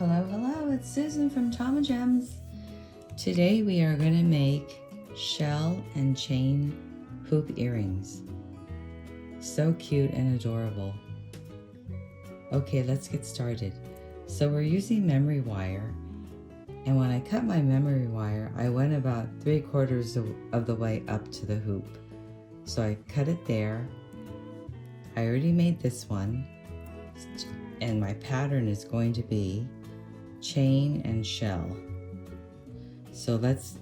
Hello, hello, it's Susan from Tamagems. Today we are going to make shell and chain hoop earrings. So cute and adorable. Okay, let's get started. So we're using memory wire, and when I cut my memory wire, I went about 3/4 of the way up to the hoop. So I cut it there. I already made this one, and my pattern is going to be chain and shell. So let's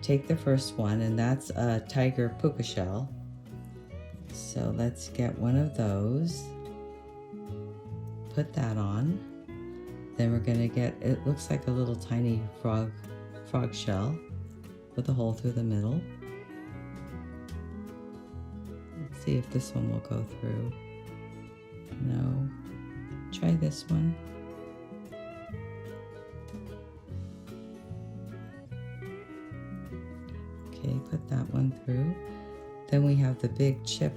take the first one, and that's a tiger puka shell. So let's get one of those, put that on. Then we're gonna get, it looks like a little tiny frog shell with a hole through the middle. Let's see if this one will go through. No. Try this one. Okay, put that one through. Then we have the big chip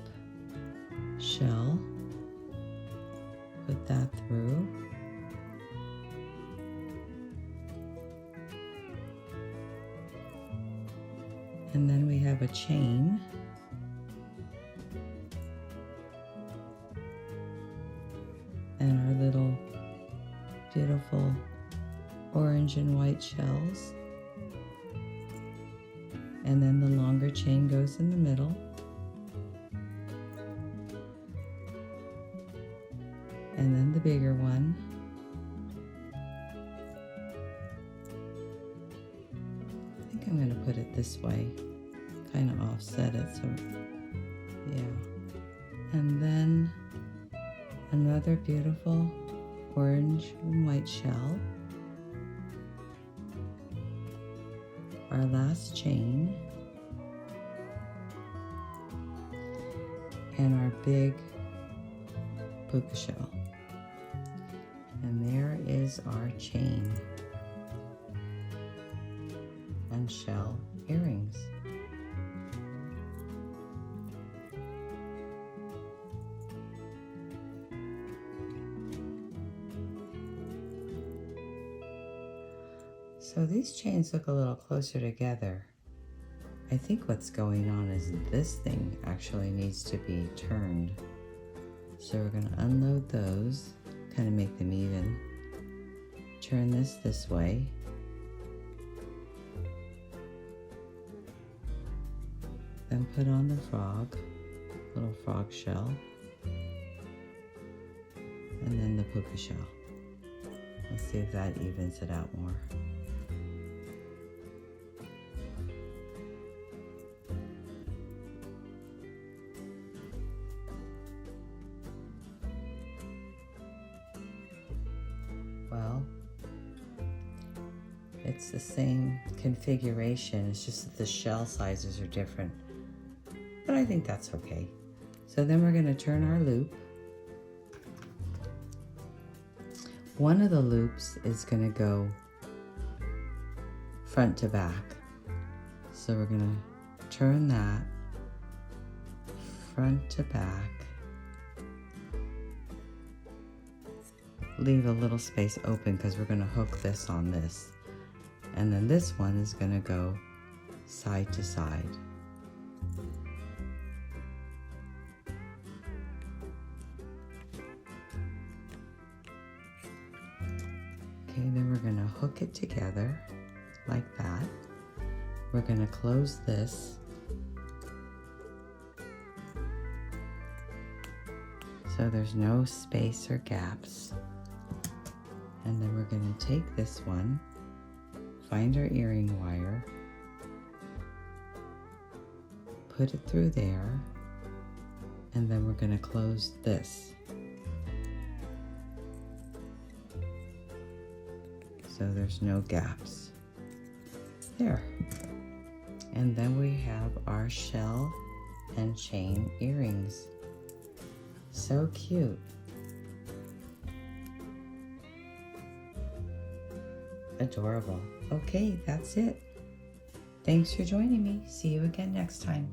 shell. Put that through. And then we have a chain. And our little beautiful orange and white shells. And then the longer chain goes in the middle. And then the bigger one. I think I'm going to put it this way, kind of offset it, so yeah. And then another beautiful orange and white shell. Our last chain. And our big puka shell. And there is our chain and shell earrings. So these chains look a little closer together. I think what's going on is this thing actually needs to be turned. So we're going to unload those, kind of make them even. Turn this way. Then put on the frog, little frog shell. And then the puka shell. Let's see if that evens it out more. Well, it's the same configuration, it's just that the shell sizes are different, but I think that's okay. So then we're going to turn our loop. One of the loops is going to go front to back, so we're going to turn that front to back. Leave a little space open because we're going to hook this on this. And then this one is going to go side to side. Okay, then we're going to hook it together like that. We're going to close this. So there's no space or gaps. And then we're going to take this one, find our earring wire, put it through there, and then we're going to close this. So there's no gaps. There. And then we have our shell and chain earrings. So cute. Adorable. Okay, that's it. Thanks for joining me. See you again next time.